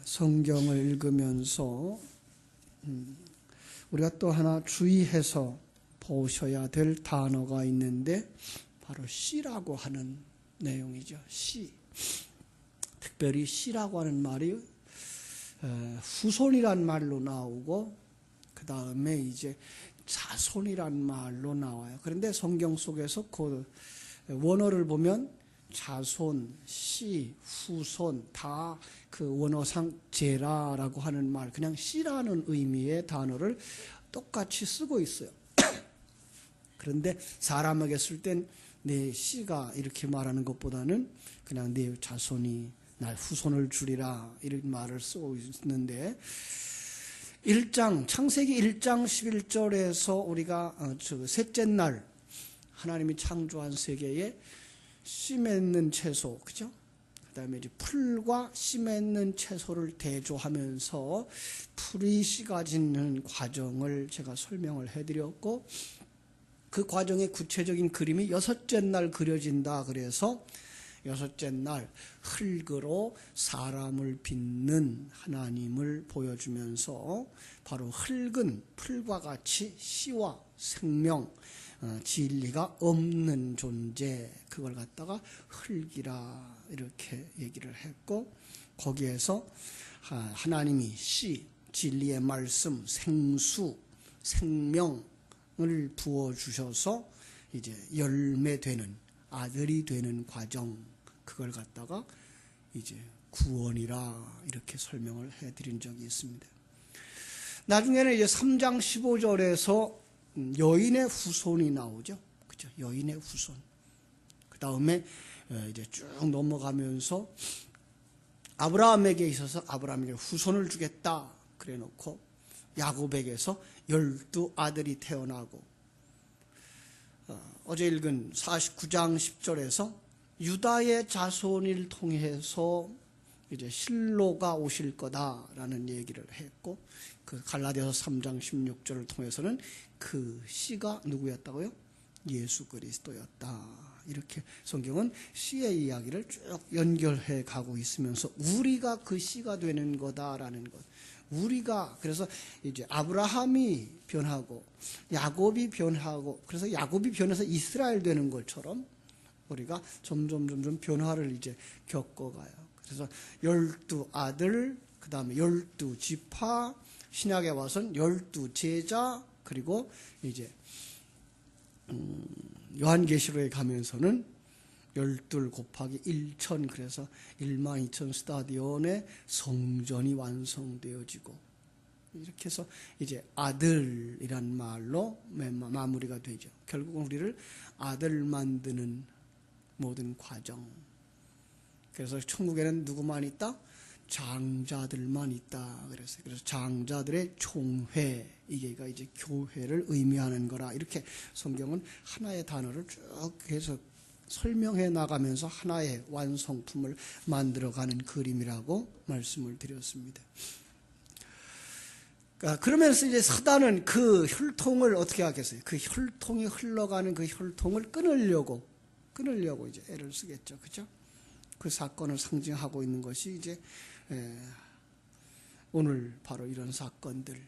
성경을 읽으면서 우리가 또 하나 주의해서 보셔야 될 단어가 있는데 바로 씨라고 하는 내용이죠. 씨. 특별히 씨라고 하는 말이 후손이란 말로 나오고 그 다음에 이제 자손이란 말로 나와요. 그런데 성경 속에서 그 원어를 보면 자손, 씨, 후손 다 그 원어상 제라라고 하는 말, 그냥 씨라는 의미의 단어를 똑같이 쓰고 있어요. 그런데 사람에게 쓸 땐 내 씨가 이렇게 말하는 것보다는 그냥 내 자손이 날 후손을 주리라 이런 말을 쓰고 있는데, 창세기 1장 11절에서 우리가 셋째 날 하나님이 창조한 세계에 씨 맺는 채소, 그죠? 그 다음에 이제 풀과 씨 맺는 채소를 대조하면서 풀이 씨가 짓는 과정을 제가 설명을 해드렸고, 그 과정의 구체적인 그림이 여섯째 날 그려진다. 그래서 여섯째 날 흙으로 사람을 빚는 하나님을 보여주면서 바로 흙은 풀과 같이 씨와 생명, 진리가 없는 존재, 그걸 갖다가 흙이라 이렇게 얘기를 했고, 거기에서 하나님이 씨, 진리의 말씀, 생수, 생명을 부어주셔서 이제 열매되는, 아들이 되는 과정, 그걸 갖다가 이제 구원이라 이렇게 설명을 해드린 적이 있습니다. 나중에는 이제 3장 15절에서 여인의 후손이 나오죠. 그죠? 여인의 후손. 그 다음에 이제 쭉 넘어가면서 아브라함에게 있어서 아브라함에게 후손을 주겠다 그래 놓고 야곱에게서 12 아들이 태어나고, 어제 읽은 49장 10절에서 유다의 자손을 통해서 이제 실로가 오실 거다라는 얘기를 했고, 그 갈라디아서 3장 16절을 통해서는 그 씨가 누구였다고요? 예수 그리스도였다. 이렇게 성경은 씨의 이야기를 쭉 연결해 가고 있으면서 우리가 그 씨가 되는 거다라는 것. 우리가 그래서 이제 아브라함이 변하고 야곱이 변하고, 그래서 야곱이 변해서 이스라엘 되는 것처럼 우리가 점점 변화를 이제 겪어가요. 그래서 12 아들, 그 다음에 12 지파, 신약에 와서는 12 제자, 그리고 이제 요한계시록에 가면서는 12 곱하기 1000, 그래서 12,000 스타디온의 성전이 완성되어지고, 이렇게 해서 이제 아들이란 말로 마무리가 되죠. 결국은 우리를 아들 만드는 모든 과정. 그래서 천국에는 누구만 있다? 장자들만 있다. 그래서 장자들의 총회, 이게가 이제 교회를 의미하는 거라. 이렇게 성경은 하나의 단어를 쭉 해서 설명해 나가면서 하나의 완성품을 만들어가는 그림이라고 말씀을 드렸습니다. 그러면서 이제 사단은 그 혈통을 어떻게 하겠어요? 그 혈통이 흘러가는 그 혈통을 끊으려고 이제 애를 쓰겠죠. 그죠? 그 사건을 상징하고 있는 것이 이제 오늘 바로 이런 사건들,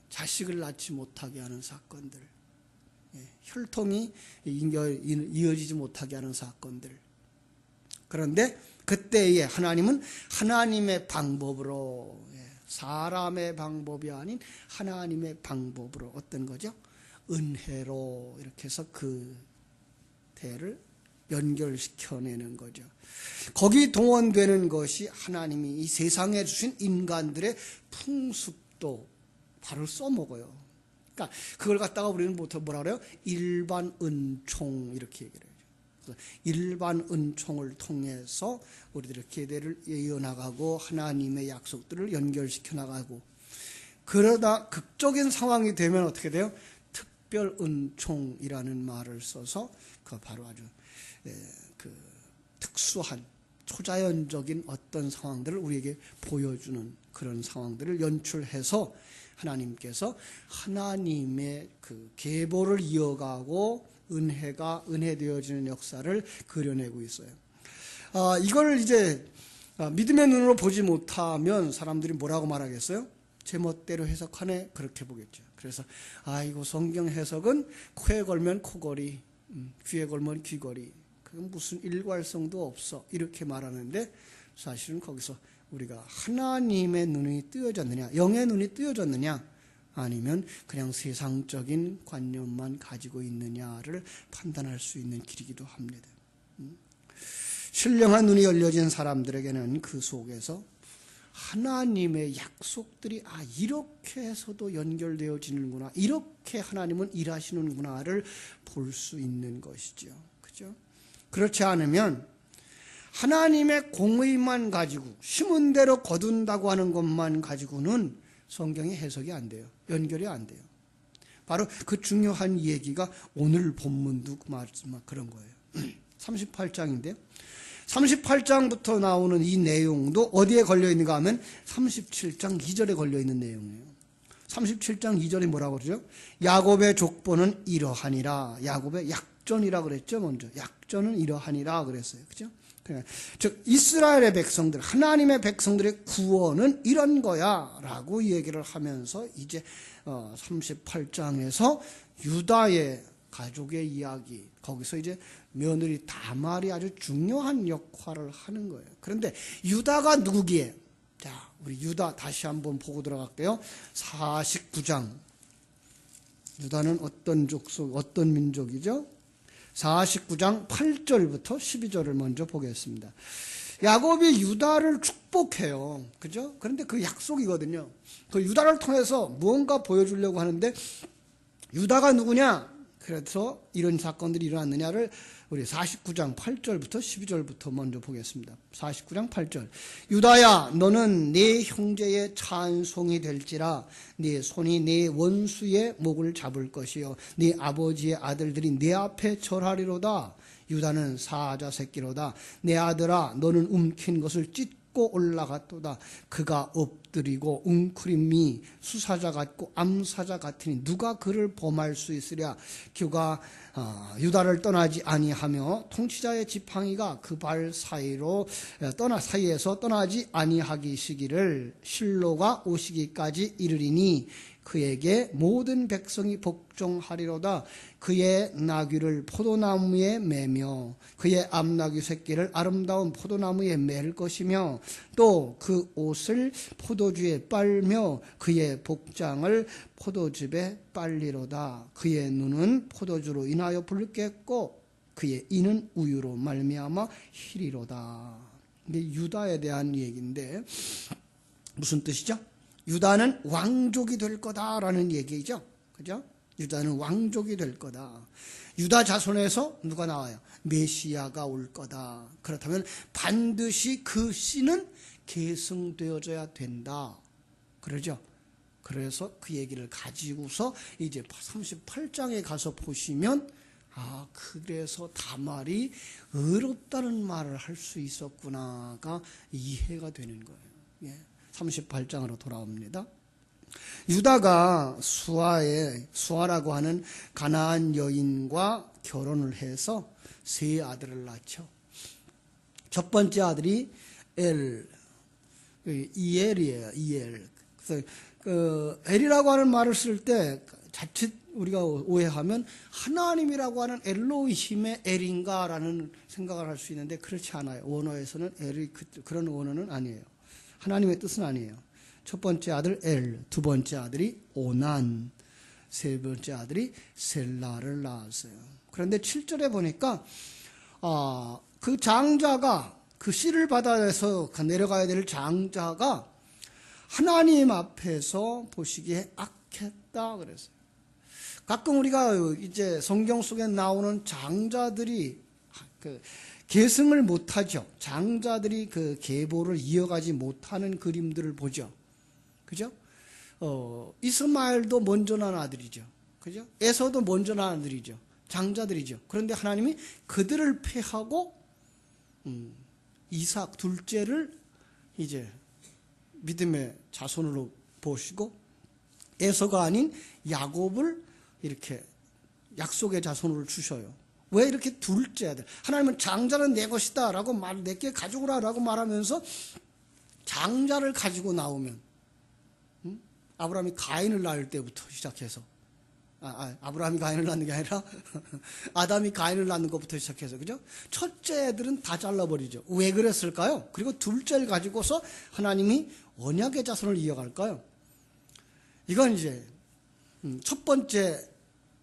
자식을 낳지 못하게 하는 사건들, 혈통이 이어지지 못하게 하는 사건들. 그런데 그때에 하나님은 하나님의 방법으로, 사람의 방법이 아닌 하나님의 방법으로, 어떤 거죠? 은혜로 이렇게 해서 그 대를 연결시켜내는 거죠. 거기 동원되는 것이 하나님이 이 세상에 주신 인간들의 풍습도 바로 써먹어요. 그러니까 그걸 갖다가 우리는 뭐라 그래요? 일반 은총, 이렇게 얘기를 해요. 그래서 일반 은총을 통해서 우리들의 계대를 이어나가고 하나님의 약속들을 연결시켜 나가고, 그러다 극적인 상황이 되면 어떻게 돼요? 특별 은총이라는 말을 써서 그 바로 아주 그 특수한 초자연적인 어떤 상황들을 우리에게 보여주는 그런 상황들을 연출해서 하나님께서 하나님의 그 계보를 이어가고 은혜가 은혜 되어지는 역사를 그려내고 있어요. 이걸 이제 믿음의 눈으로 보지 못하면 사람들이 뭐라고 말하겠어요? 제멋대로 해석하네, 그렇게 보겠죠. 그래서 아이고, 성경 해석은 코에 걸면 코걸이, 귀에 걸면 귀걸이, 그건 무슨 일괄성도 없어, 이렇게 말하는데, 사실은 거기서 우리가 하나님의 눈이 뜨여졌느냐, 영의 눈이 뜨여졌느냐, 아니면 그냥 세상적인 관념만 가지고 있느냐를 판단할 수 있는 길이기도 합니다. 신령한 눈이 열려진 사람들에게는 그 속에서 하나님의 약속들이 이렇게 해서도 연결되어지는구나, 이렇게 하나님은 일하시는구나를 볼 수 있는 것이죠. 그죠? 그렇지 않으면 하나님의 공의만 가지고 심은 대로 거둔다고 하는 것만 가지고는 성경의 해석이 안 돼요. 연결이 안 돼요. 바로 그 중요한 얘기가 오늘 본문도 그런 거예요. 38장인데요. 38장부터 나오는 이 내용도 어디에 걸려있는가 하면 37장 2절에 걸려있는 내용이에요. 37장 2절이 뭐라고 그러죠? 야곱의 족보는 이러하니라. 야곱의 약전이라 그랬죠. 먼저 약전은 이러하니라 그랬어요. 그죠? 즉 이스라엘의 백성들, 하나님의 백성들의 구원은 이런 거야 라고 얘기를 하면서 이제 38장에서 유다의 가족의 이야기, 거기서 이제 며느리 다말이 아주 중요한 역할을 하는 거예요. 그런데 유다가 누구기에? 자, 우리 유다 다시 한번 보고 들어갈게요. 49장. 유다는 어떤 족속, 어떤 민족이죠? 49장 8절부터 12절을 먼저 보겠습니다. 야곱이 유다를 축복해요. 그죠? 그런데 그 약속이거든요. 그 유다를 통해서 무언가 보여주려고 하는데, 유다가 누구냐? 그래서 이런 사건들이 일어났느냐를 우리 49장 8절부터 12절부터 먼저 보겠습니다. 49장 8절. 유다야, 너는 네 형제의 찬송이 될지라. 네 손이 네 원수의 목을 잡을 것이요 네 아버지의 아들들이 네 앞에 절하리로다. 유다는 사자 새끼로다. 내 아들아, 너는 움킨 것을 찢고 올라갔도다. 그가 엎드리고 웅크림이 수사자 같고 암사자 같으니 누가 그를 범할 수 있으랴. 그가 유다를 떠나지 아니하며 통치자의 지팡이가 그 발 사이에서 떠나지 아니하기시기를 실로가 오시기까지 이르리니 그에게 모든 백성이 복종하리로다. 그의 나귀를 포도나무에 매며 그의 암나귀 새끼를 아름다운 포도나무에 맬 것이며 또 그 옷을 포도주에 빨며 그의 복장을 포도즙에 빨리로다. 그의 눈은 포도주로 인하여 붉겠고 그의 이는 우유로 말미암아 희리로다. 이게 유다에 대한 얘기인데 무슨 뜻이죠? 유다는 왕족이 될 거다라는 얘기죠. 그죠? 유다는 왕족이 될 거다. 유다 자손에서 누가 나와요? 메시아가 올 거다. 그렇다면 반드시 그 씨는 계승되어져야 된다. 그러죠? 그래서 그 얘기를 가지고서 이제 38장에 가서 보시면 그래서 다말이 의롭다는 말을 할 수 있었구나가 이해가 되는 거예요. 예. 38장으로 돌아옵니다. 유다가 수아라고 하는 가나안 여인과 결혼을 해서 세 아들을 낳죠. 첫 번째 아들이 이엘이에요. 이엘. 그래서 엘이라고 하는 말을 쓸 때 자칫 우리가 오해하면 하나님이라고 하는 엘로힘의 엘인가라는 생각을 할 수 있는데 그렇지 않아요. 원어에서는 엘이 그런 원어는 아니에요. 하나님의 뜻은 아니에요. 첫 번째 아들 엘, 두 번째 아들이 오난, 세 번째 아들이 셀라를 낳았어요. 그런데 7절에 보니까 그 장자가 그 씨를 받아서 내려가야 될 장자가 하나님 앞에서 보시기에 악했다 그랬어요. 가끔 우리가 이제 성경 속에 나오는 장자들이 계승을 못하죠. 장자들이 그 계보를 이어가지 못하는 그림들을 보죠. 그죠? 이스마엘도 먼저 난 아들이죠. 그죠? 에서도 먼저 난 아들이죠. 장자들이죠. 그런데 하나님이 그들을 패하고 이삭 둘째를 이제 믿음의 자손으로 보시고 에서가 아닌 야곱을 이렇게 약속의 자손으로 주셔요. 왜 이렇게 둘째 아들? 하나님은 장자는 내 것이다 라고 내게 가져오라 라고 말하면서 장자를 가지고 나오면, 아브라함이 가인을 낳을 때부터 시작해서, 아브라함이 가인을 낳는 게 아니라 아담이 가인을 낳는 것부터 시작해서, 그죠? 첫째 애들은 다 잘라버리죠. 왜 그랬을까요? 그리고 둘째를 가지고서 하나님이 언약의 자손을 이어갈까요? 이건 이제 첫 번째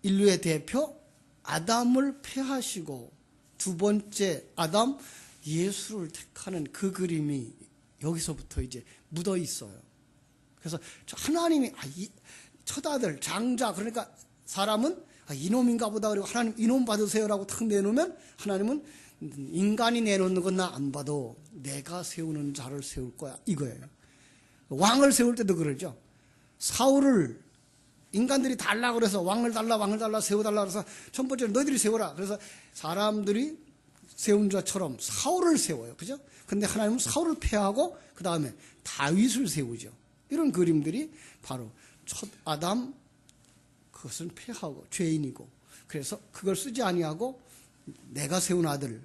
인류의 대표 아담을 폐하시고 두 번째 아담 예수를 택하는 그 그림이 여기서부터 이제 묻어 있어요. 그래서 하나님이 첫 아들 장자, 그러니까 사람은 이놈인가 보다 그리고 하나님 이놈 받으세요라고 탁 내놓으면 하나님은 인간이 내놓는 건 나 안 봐도 내가 세우는 자를 세울 거야 이거예요. 왕을 세울 때도 그러죠. 사울을 인간들이 달라 그래서 왕을 달라 세워달라 그래서 첫 번째로 너희들이 세워라. 그래서 사람들이 세운 자처럼 사울을 세워요. 그죠? 근데 하나님은 사울을 폐하고 그 다음에 다윗을 세우죠. 이런 그림들이 바로 첫 아담, 그것은 폐하고 죄인이고, 그래서 그걸 쓰지 아니하고 내가 세운 아들,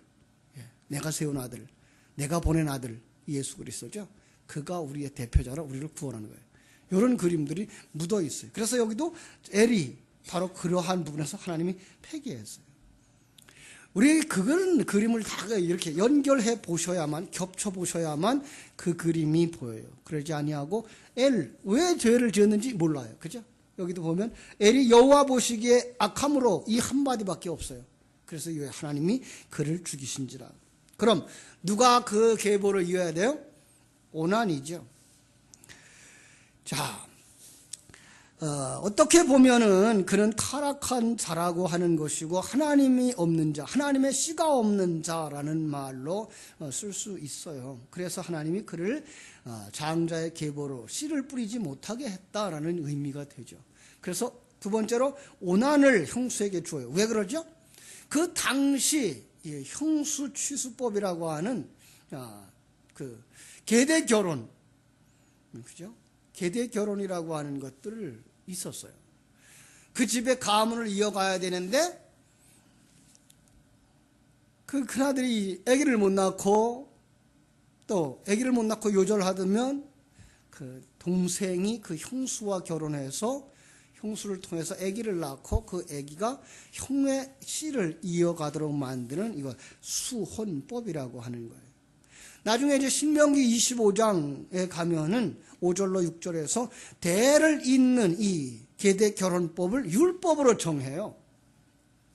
내가 보낸 아들 예수 그리스도죠. 그가 우리의 대표자로 우리를 구원하는 거예요. 이런 그림들이 묻어 있어요. 그래서 여기도 엘이 바로 그러한 부분에서 하나님이 폐기했어요. 우리 그런 그림을 다 이렇게 연결해 보셔야만, 겹쳐 보셔야만 그 그림이 보여요. 그러지 아니하고 왜 죄를 지었는지 몰라요. 그죠? 여기도 보면 엘이 여호와 보시기에 악함으로 이 한마디밖에 없어요. 그래서 하나님이 그를 죽이신지라. 그럼 누가 그 계보를 이어야 돼요? 오난이죠. 자, 어떻게 보면은 그는 타락한 자라고 하는 것이고 하나님이 없는 자, 하나님의 씨가 없는 자라는 말로 쓸 수 있어요. 그래서 하나님이 그를 장자의 계보로 씨를 뿌리지 못하게 했다라는 의미가 되죠. 그래서 두 번째로 오난을 형수에게 주어요. 왜 그러죠? 그 당시 형수 취수법이라고 하는 그 계대 결혼, 그죠? 계대 결혼이라고 하는 것들을 있었어요. 그 집의 가문을 이어가야 되는데 그 큰아들이 아기를 못 낳고 또 아기를 못 낳고 요절하면 그 동생이 그 형수와 결혼해서 형수를 통해서 아기를 낳고 그 아기가 형의 씨를 이어가도록 만드는 이거 수혼법이라고 하는 거예요. 나중에 이제 신명기 25장에 가면은 5절로 6절에서 대를 잇는 이 계대 결혼법을 율법으로 정해요.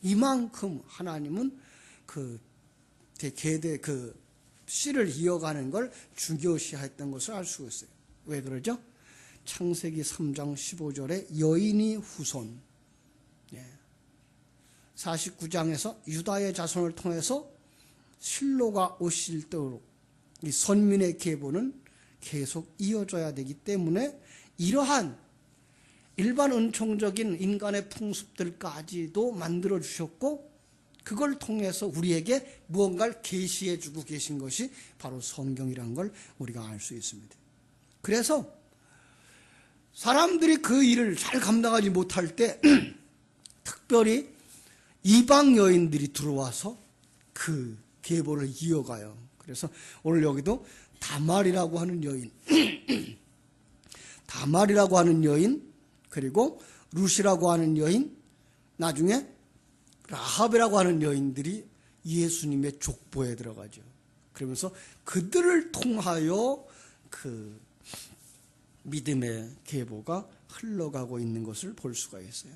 이만큼 하나님은 그 계대 그 씨를 이어가는 걸 중요시했던 것을 알 수 있어요. 왜 그러죠? 창세기 3장 15절에 여인이 후손, 49장에서 유다의 자손을 통해서 실로가 오실 때로 이 선민의 계보는 계속 이어져야 되기 때문에 이러한 일반 은총적인 인간의 풍습들까지도 만들어 주셨고 그걸 통해서 우리에게 무언가를 계시해 주고 계신 것이 바로 성경이라는 걸 우리가 알 수 있습니다. 그래서 사람들이 그 일을 잘 감당하지 못할 때 특별히 이방 여인들이 들어와서 그 계보를 이어가요. 그래서 오늘 여기도 다말이라고 하는 여인, 다말이라고 하는 여인, 그리고 룻이라고 하는 여인, 나중에 라합이라고 하는 여인들이 예수님의 족보에 들어가죠. 그러면서 그들을 통하여 그 믿음의 계보가 흘러가고 있는 것을 볼 수가 있어요.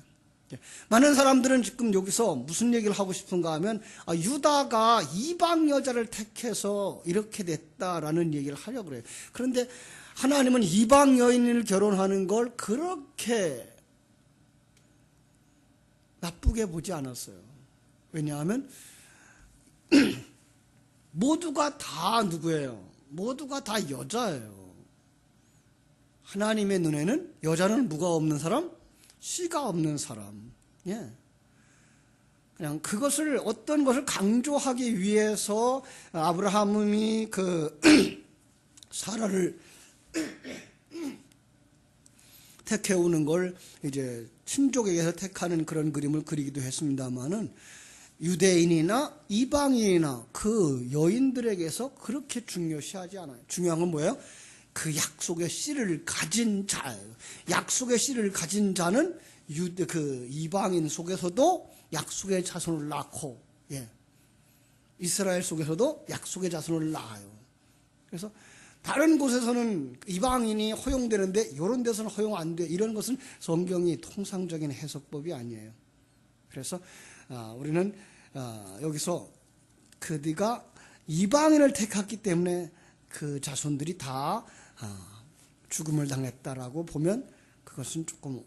많은 사람들은 지금 여기서 무슨 얘기를 하고 싶은가 하면 유다가 이방 여자를 택해서 이렇게 됐다라는 얘기를 하려고 그래요. 그런데 하나님은 이방 여인을 결혼하는 걸 그렇게 나쁘게 보지 않았어요. 왜냐하면 모두가 다 누구예요? 모두가 다 여자예요. 하나님의 눈에는 여자는 뭐가 없는 사람? 씨가 없는 사람. 그냥 그것을 어떤 것을 강조하기 위해서 아브라함이 그 사라를 택해오는 걸 이제 친족에게서 택하는 그런 그림을 그리기도 했습니다만은 유대인이나 이방인이나 그 여인들에게서 그렇게 중요시하지 않아요. 중요한 건 뭐예요? 그 약속의 씨를 가진 자예요. 약속의 씨를 가진 자는 그 이방인 속에서도 약속의 자손을 낳고, 이스라엘 속에서도 약속의 자손을 낳아요. 그래서 다른 곳에서는 이방인이 허용되는데 이런 데서는 허용 안 돼. 이런 것은 성경이 통상적인 해석법이 아니에요. 그래서 우리는 여기서 그들가 이방인을 택했기 때문에 그 자손들이 다 죽음을 당했다라고 보면 그것은 조금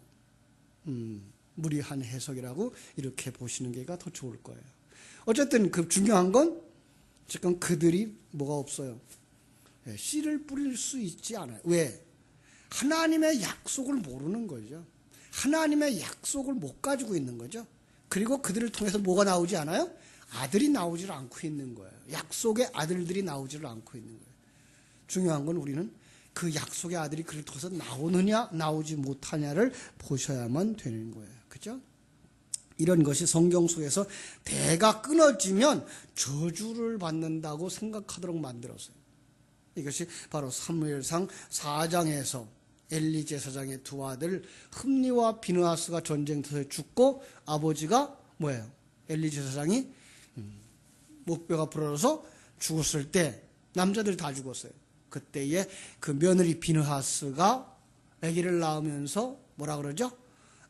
무리한 해석이라고 이렇게 보시는 게 더 좋을 거예요. 어쨌든 그 중요한 건 지금 그들이 뭐가 없어요. 씨를 뿌릴 수 있지 않아요. 왜? 하나님의 약속을 모르는 거죠. 하나님의 약속을 못 가지고 있는 거죠. 그리고 그들을 통해서 뭐가 나오지 않아요? 아들이 나오질 않고 있는 거예요. 약속의 아들들이 나오지를 않고 있는 거예요. 중요한 건 우리는 그 약속의 아들이 그를 통해서 나오느냐 나오지 못하냐를 보셔야만 되는 거예요. 그죠? 이런 것이 성경 속에서 대가 끊어지면 저주를 받는다고 생각하도록 만들었어요. 이것이 바로 사무엘상 4장에서 엘리 제사장의 두 아들 흠니와 비느하스가 전쟁터에 죽고 아버지가 뭐예요? 엘리 제사장이 목뼈가 부러져서 죽었을 때 남자들 다 죽었어요. 그때에 그 며느리 비느하스가 아기를 낳으면서 뭐라 그러죠?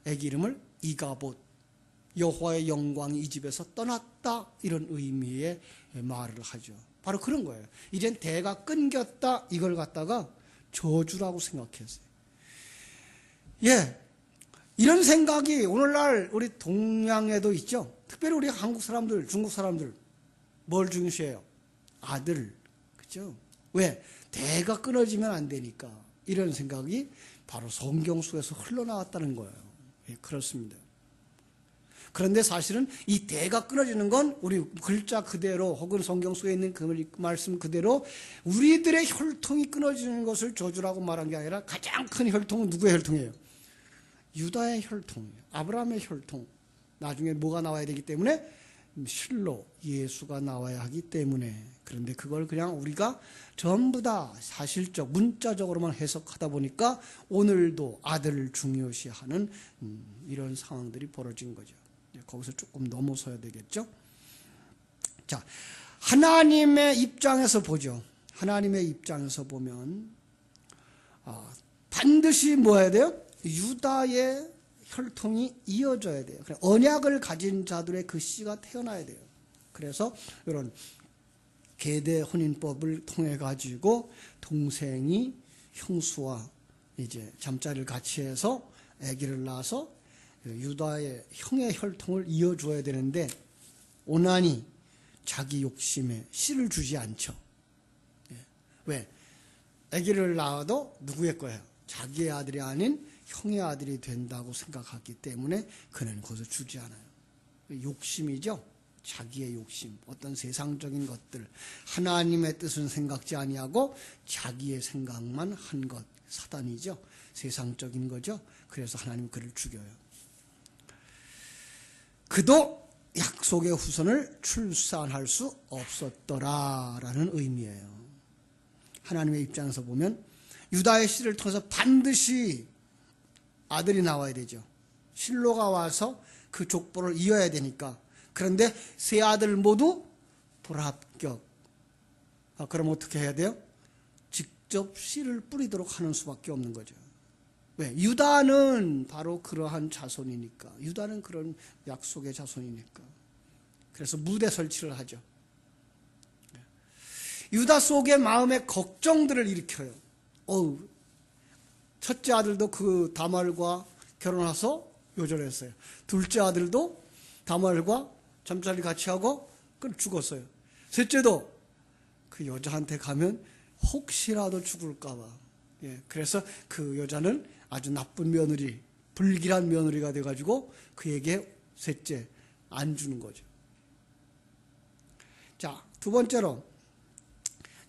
아기 이름을 이가봇, 여호와의 영광이 이 집에서 떠났다, 이런 의미의 말을 하죠. 바로 그런 거예요. 이젠 대가 끊겼다, 이걸 갖다가 저주라고 생각했어요. 이런 생각이 오늘날 우리 동양에도 있죠. 특별히 우리 한국 사람들, 중국 사람들 뭘 중시해요? 아들, 그죠? 왜? 대가 끊어지면 안 되니까. 이런 생각이 바로 성경 속에서 흘러나왔다는 거예요. 그렇습니다. 그런데 사실은 이 대가 끊어지는 건 우리 글자 그대로 혹은 성경 속에 있는 그 말씀 그대로 우리들의 혈통이 끊어지는 것을 저주라고 말한 게 아니라 가장 큰 혈통은 누구의 혈통이에요? 유다의 혈통이에요. 아브라함의 혈통. 나중에 뭐가 나와야 되기 때문에? 실로 예수가 나와야 하기 때문에. 그런데 그걸 그냥 우리가 전부 다 사실적 문자적으로만 해석하다 보니까 오늘도 아들을 중요시하는 이런 상황들이 벌어진 거죠. 거기서 조금 넘어서야 되겠죠. 자, 하나님의 입장에서 보죠. 하나님의 입장에서 보면 반드시 뭐 해야 돼요? 유다의 혈통이 이어져야 돼요. 언약을 가진 자들의 그 씨가 태어나야 돼요. 그래서 이런 계대 혼인법을 통해 가지고 동생이 형수와 이제 잠자리를 같이 해서 아기를 낳아서 유다의 형의 혈통을 이어줘야 되는데 오난이 자기 욕심에 씨를 주지 않죠. 왜? 아기를 낳아도 누구의 거예요? 자기의 아들이 아닌 형의 아들이 된다고 생각하기 때문에 그는 거기서 주지 않아요. 욕심이죠. 자기의 욕심, 어떤 세상적인 것들, 하나님의 뜻은 생각지 아니하고 자기의 생각만 한 것, 사단이죠. 세상적인 거죠. 그래서 하나님은 그를 죽여요. 그도 약속의 후손을 출산할 수 없었더라라는 의미예요. 하나님의 입장에서 보면 유다의 씨를 통해서 반드시 아들이 나와야 되죠. 실로가 와서 그 족보를 이어야 되니까. 그런데 세 아들 모두 불합격. 그럼 어떻게 해야 돼요? 직접 씨를 뿌리도록 하는 수밖에 없는 거죠. 왜? 유다는 바로 그러한 자손이니까. 유다는 그런 약속의 자손이니까. 그래서 무대 설치를 하죠. 유다 속의 마음의 걱정들을 일으켜요. 첫째 아들도 그 다말과 결혼해서 요절했어요. 둘째 아들도 다말과 잠자리 같이 하고 죽었어요. 셋째도 그 여자한테 가면 혹시라도 죽을까 봐. 그래서 그 여자는 아주 나쁜 며느리, 불길한 며느리가 돼가지고 그에게 셋째 안 주는 거죠. 자, 두 번째로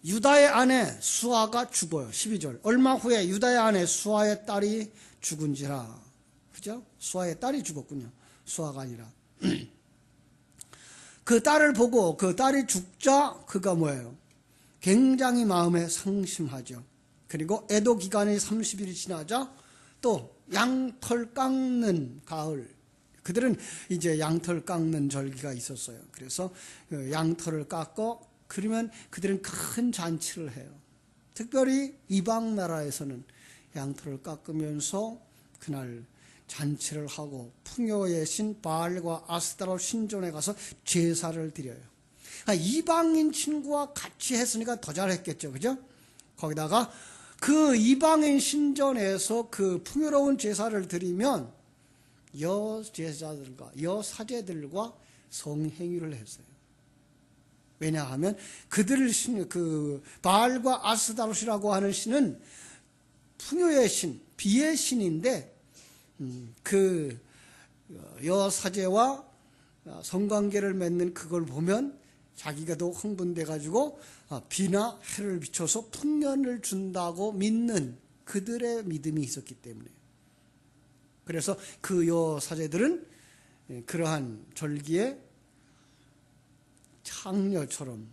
유다의 아내 수아가 죽어요. 12절. 얼마 후에 유다의 아내 수아의 딸이 죽은지라. 그죠? 수아의 딸이 죽었군요. 수아가 아니라. 그 딸을 보고 그 딸이 죽자 그가 뭐예요? 굉장히 마음에 상심하죠. 그리고 애도 기간이 30일이 지나자 또 양털 깎는 가을, 그들은 이제 양털 깎는 절기가 있었어요. 그래서 양털을 깎고 그러면 그들은 큰 잔치를 해요. 특별히 이방 나라에서는 양털을 깎으면서 그날 잔치를 하고 풍요의 신 바알과 아스타로 신전에 가서 제사를 드려요. 그러니까 이방인 친구와 같이 했으니까 더 잘했겠죠, 그죠? 거기다가 그 이방인 신전에서 그 풍요로운 제사를 드리면 여제사들과 여사제들과 성행위를 했어요. 왜냐하면 그들을 그 바알과 아스타롯이라고 하는 신은 풍요의 신, 비의 신인데 그 여사제와 성관계를 맺는 그걸 보면 자기가 더 흥분돼 가지고 비나 해를 비춰서 풍년을 준다고 믿는 그들의 믿음이 있었기 때문에, 그래서 그 여사제들은 그러한 절기에 창녀처럼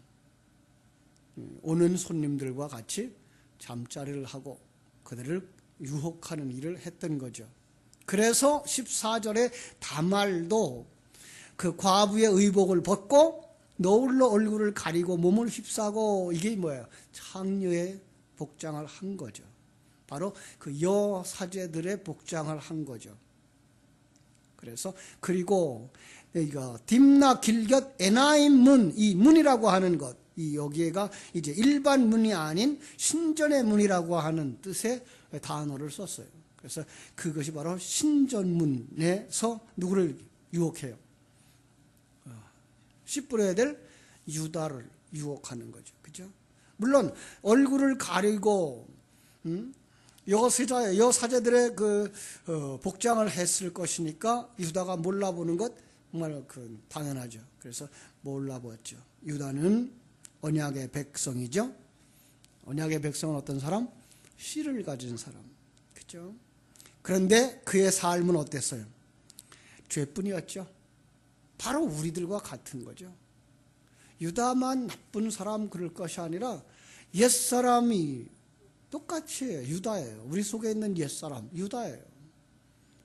오는 손님들과 같이 잠자리를 하고 그들을 유혹하는 일을 했던 거죠. 그래서 14절에 다말도 그 과부의 의복을 벗고 너울로 얼굴을 가리고 몸을 휩싸고, 이게 뭐예요? 창녀의 복장을 한 거죠. 바로 그 여사제들의 복장을 한 거죠. 그래서 그리고 이거 딥나 길곁 에나임 문, 이 문이라고 하는 것, 이 여기에가 이제 일반 문이 아닌 신전의 문이라고 하는 뜻의 단어를 썼어요. 그래서 그것이 바로 신전문에서 누구를 유혹해요? 씨 뿌려야 될 유다를 유혹하는 거죠. 그죠? 물론 얼굴을 가리고 여사제들의 그 복장을 했을 것이니까 유다가 몰라보는 것 정말 당연하죠. 그래서 몰라보았죠. 유다는 언약의 백성이죠. 언약의 백성은 어떤 사람? 씨를 가진 사람. 그죠? 그런데 그의 삶은 어땠어요? 죄뿐이었죠. 바로 우리들과 같은 거죠. 유다만 나쁜 사람 그럴 것이 아니라 옛사람이 똑같이 유다예요. 우리 속에 있는 옛사람 유다예요.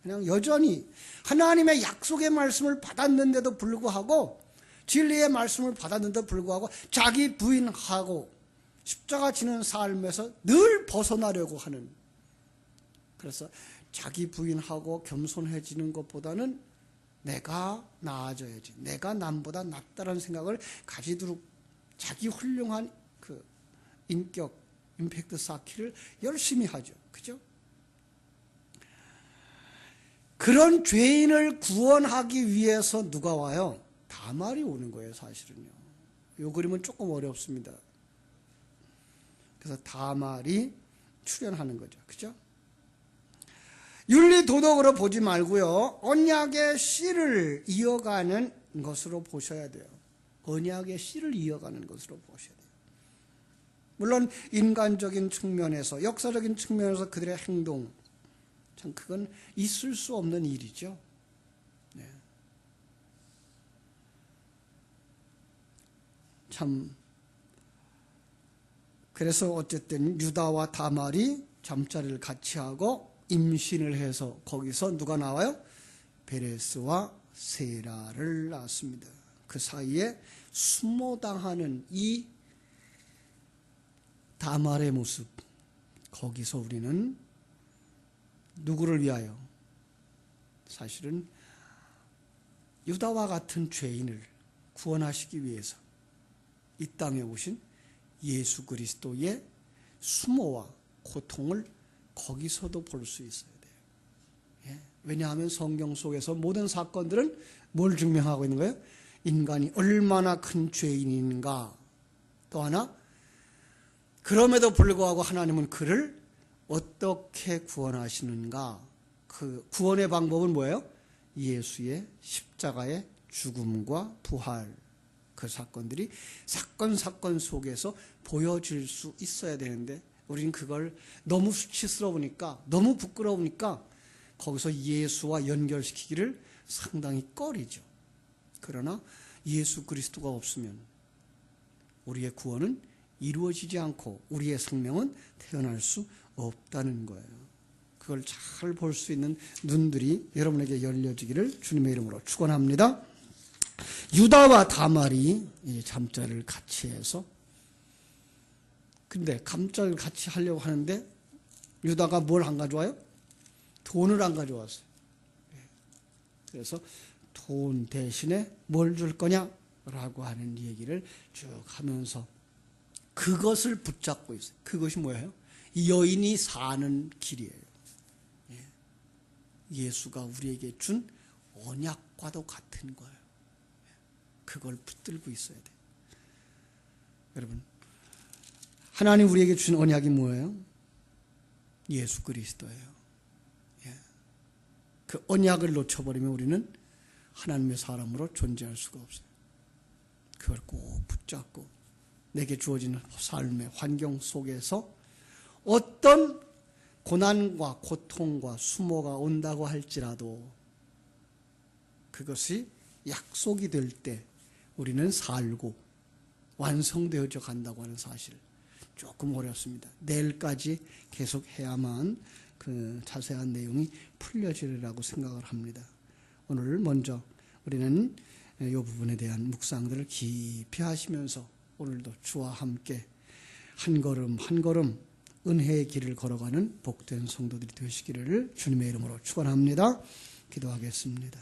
그냥 여전히 하나님의 약속의 말씀을 받았는데도 불구하고, 진리의 말씀을 받았는데도 불구하고 자기 부인하고 십자가 지는 삶에서 늘 벗어나려고 하는, 그래서 자기 부인하고 겸손해지는 것보다는 내가 나아져야지, 내가 남보다 낫다는 생각을 가지도록 자기 훌륭한 그 인격, 임팩트 쌓기를 열심히 하죠. 그죠? 그런 죄인을 구원하기 위해서 누가 와요? 다말이 오는 거예요, 사실은요. 이 그림은 조금 어렵습니다. 그래서 다말이 출연하는 거죠. 그죠? 윤리 도덕으로 보지 말고요, 언약의 씨를 이어가는 것으로 보셔야 돼요. 언약의 씨를 이어가는 것으로 보셔야 돼요. 물론 인간적인 측면에서, 역사적인 측면에서 그들의 행동, 참 그건 있을 수 없는 일이죠. 네. 참 그래서 어쨌든 유다와 다말이 잠자리를 같이 하고 임신을 해서 거기서 누가 나와요? 베레스와 세라를 낳았습니다. 그 사이에 수모당하는 이 다말의 모습, 거기서 우리는 누구를 위하여? 사실은 유다와 같은 죄인을 구원하시기 위해서 이 땅에 오신 예수 그리스도의 수모와 고통을 거기서도 볼 수 있어야 돼요. 예? 왜냐하면 성경 속에서 모든 사건들은 뭘 증명하고 있는 거예요? 인간이 얼마나 큰 죄인인가. 또 하나, 그럼에도 불구하고 하나님은 그를 어떻게 구원하시는가. 그 구원의 방법은 뭐예요? 예수의 십자가의 죽음과 부활. 그 사건들이 사건 속에서 보여질 수 있어야 되는데, 우리는 그걸 너무 수치스러우니까, 너무 부끄러우니까 거기서 예수와 연결시키기를 상당히 꺼리죠. 그러나 예수 그리스도가 없으면 우리의 구원은 이루어지지 않고 우리의 생명은 태어날 수 없다는 거예요. 그걸 잘 볼 수 있는 눈들이 여러분에게 열려지기를 주님의 이름으로 축원합니다. 유다와 다말이 잠자리를 같이 해서, 근데 잠자리를 같이 하려고 하는데 유다가 뭘 안 가져와요? 돈을 안 가져왔어요. 그래서 돈 대신에 뭘 줄 거냐라고 하는 얘기를 쭉 하면서 그것을 붙잡고 있어요. 그것이 뭐예요? 여인이 사는 길이에요. 예수가 우리에게 준 언약과도 같은 거예요. 그걸 붙들고 있어야 돼요. 여러분, 하나님 우리에게 준 언약이 뭐예요? 예수 그리스도예요. 그 언약을 놓쳐버리면 우리는 하나님의 사람으로 존재할 수가 없어요. 그걸 꼭 붙잡고 내게 주어지는 삶의 환경 속에서 어떤 고난과 고통과 수모가 온다고 할지라도 그것이 약속이 될 때 우리는 살고 완성되어져 간다고 하는 사실, 조금 어렵습니다. 내일까지 계속 해야만 그 자세한 내용이 풀려지리라고 생각을 합니다. 오늘 먼저 우리는 이 부분에 대한 묵상들을 깊이 하시면서 오늘도 주와 함께 한 걸음 한 걸음 은혜의 길을 걸어가는 복된 성도들이 되시기를 주님의 이름으로 축원합니다. 기도하겠습니다.